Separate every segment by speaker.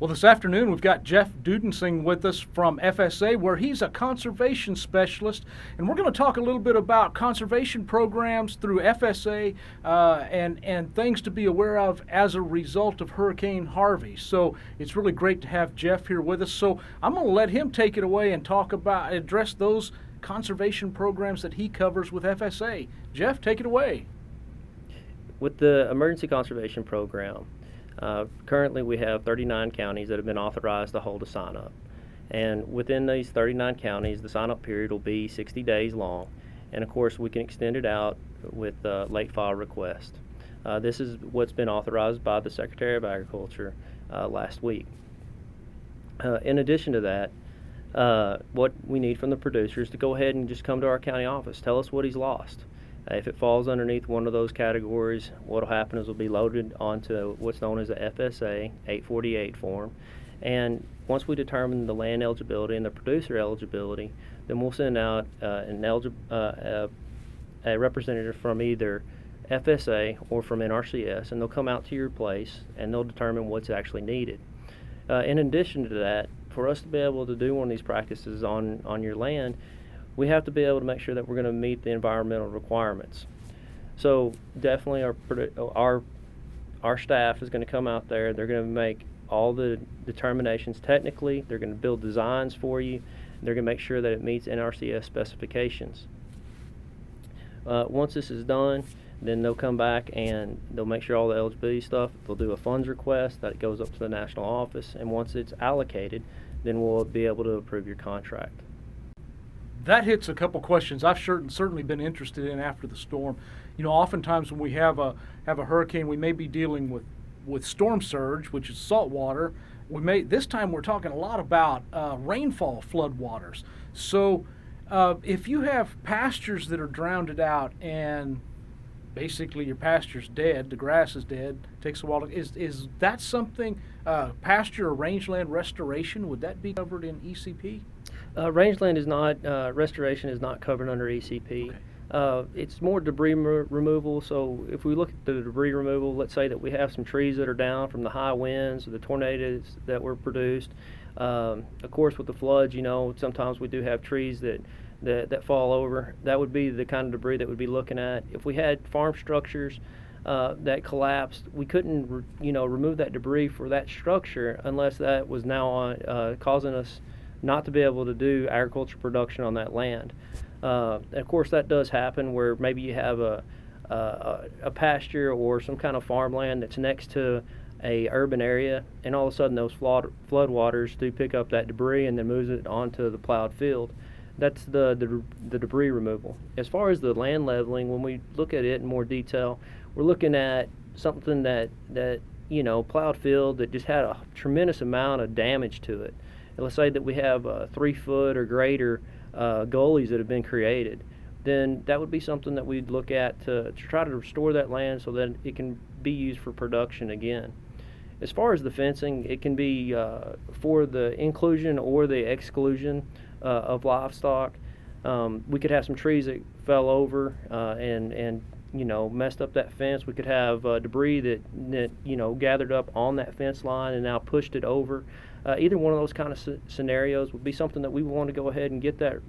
Speaker 1: Well, this afternoon we've got Jeff Dudensing with us from FSA, where he's a conservation specialist, and we're going to talk a little bit about conservation programs through FSA and things to be aware of as a result of Hurricane Harvey. So it's really great to have Jeff here with us. So I'm going to let him take it away and address those conservation programs that he covers with FSA. Jeff, take it away.
Speaker 2: With the Emergency Conservation Program, currently we have 39 counties that have been authorized to hold a sign-up. And within these 39 counties, the sign-up period will be 60 days long. And of course, we can extend it out with late file request. This is what's been authorized by the Secretary of Agriculture last week. In addition to that, what we need from the producers to go ahead and just come to our county office, tell us what he's lost. If it falls underneath one of those categories, what will happen is it'll be loaded onto what's known as the FSA 848 form. And once we determine the land eligibility and the producer eligibility, then we'll send out a representative from either FSA or from NRCS, and they'll come out to your place and they'll determine what's actually needed. In addition to that, for us to be able to do one of these practices on your land, we have to be able to make sure that we're going to meet the environmental requirements. So definitely our staff is going to come out there. They're going to make all the determinations technically. They're going to build designs for you. They're going to make sure that it meets NRCS specifications. Once this is done, then they'll come back and they'll make sure all the eligibility stuff, they'll do a funds request that goes up to the national office, and once it's allocated, then we'll be able to approve your contract.
Speaker 1: That hits a couple questions I've certainly been interested in after the storm. You know, oftentimes when we have a hurricane, we may be dealing with storm surge, which is salt water. This time we're talking a lot about rainfall floodwaters. So if you have pastures that are drowned out and basically your pasture's dead, the grass is dead, takes a while to, is that something, pasture or rangeland restoration, would that be covered in ECP?
Speaker 2: Rangeland is not, restoration is not covered under ECP. Okay. It's more debris removal. So if we look at the debris removal, let's say that we have some trees that are down from the high winds or the tornadoes that were produced. Of course, with the floods, you know, sometimes we do have trees that fall over. That would be the kind of debris that we'd be looking at. If we had farm structures that collapsed, we couldn't, remove that debris for that structure unless that was now causing us not to be able to do agriculture production on that land. Of course, that does happen where maybe you have a pasture or some kind of farmland that's next to a urban area, and all of a sudden those floodwaters do pick up that debris and then moves it onto the plowed field. That's the debris removal. As far as the land leveling, when we look at it in more detail, we're looking at something that plowed field that just had a tremendous amount of damage to it. And let's say that we have 3 foot or greater gullies that have been created, then that would be something that we'd look at to try to restore that land so that it can be used for production again. As far as the fencing, it can be for the inclusion or the exclusion of livestock. We could have some trees that fell over and messed up that fence. We could have debris that gathered up on that fence line and now pushed it over. Either one of those kind of scenarios would be something that we want to go ahead and get that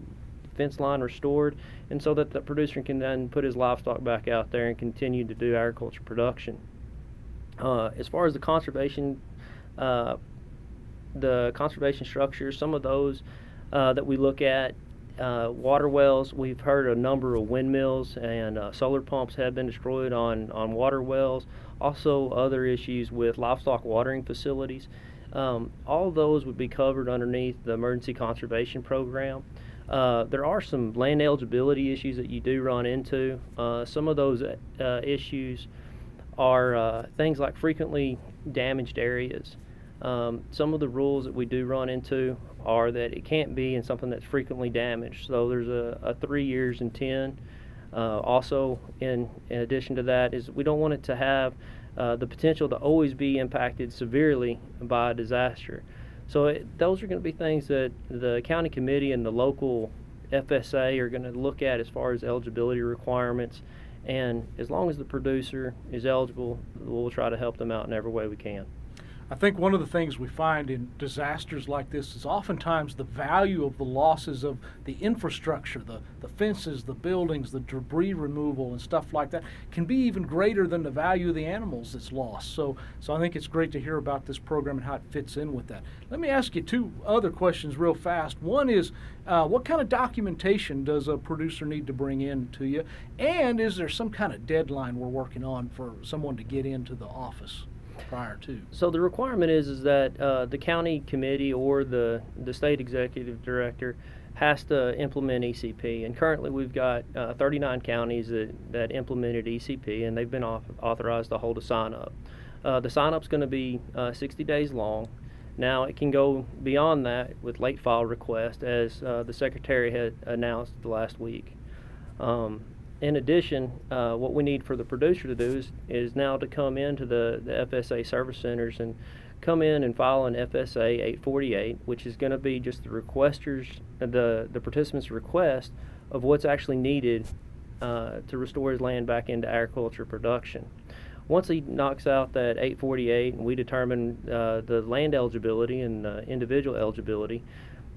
Speaker 2: fence line restored, and so that the producer can then put his livestock back out there and continue to do agriculture production. As far as the conservation structures, some of those that we look at, water wells, we've heard a number of windmills and solar pumps have been destroyed on water wells. Also other issues with livestock watering facilities. All those would be covered underneath the Emergency Conservation Program. There are some land eligibility issues that you do run into. Some of those issues are things like frequently damaged areas. Some of the rules that we do run into are that it can't be in something that's frequently damaged. So there's a 3 years and 10. Also, in addition to that, is we don't want it to have the potential to always be impacted severely by a disaster. So those are going to be things that the county committee and the local FSA are going to look at as far as eligibility requirements. And as long as the producer is eligible, we'll try to help them out in every way we can.
Speaker 1: I think one of the things we find in disasters like this is oftentimes the value of the losses of the infrastructure, the fences, the buildings, the debris removal and stuff like that can be even greater than the value of the animals that's lost. So I think it's great to hear about this program and how it fits in with that. Let me ask you two other questions real fast. One is, what kind of documentation does a producer need to bring in to you? And is there some kind of deadline we're working on for someone to get into the office prior to?
Speaker 2: So the requirement is that the county committee or the state executive director has to implement ECP. And currently we've got 39 counties that implemented ECP, and they've been authorized to hold a sign-up. The sign-up's going to be 60 days long. Now it can go beyond that with late file request, as the secretary had announced last week. In addition, what we need for the producer to do is now to come into the FSA service centers and come in and file an FSA 848, which is going to be just the the participant's request of what's actually needed to restore his land back into agriculture production. Once he knocks out that 848 and we determine the land eligibility and individual eligibility,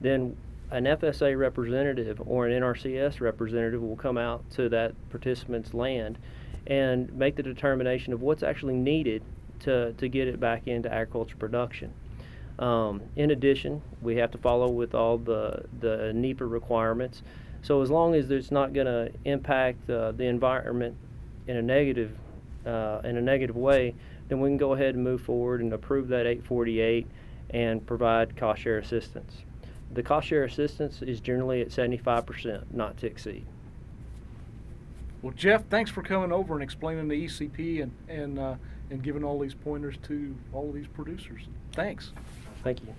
Speaker 2: then an FSA representative or an NRCS representative will come out to that participant's land and make the determination of what's actually needed to get it back into agriculture production. In addition, we have to follow with all the NEPA requirements. So as long as it's not going to impact the environment in a negative way, then we can go ahead and move forward and approve that 848 and provide cost share assistance. The cost share assistance is generally at 75%, not to exceed.
Speaker 1: Well, Jeff, thanks for coming over and explaining the ECP and giving all these pointers to all of these producers. Thanks.
Speaker 2: Thank you.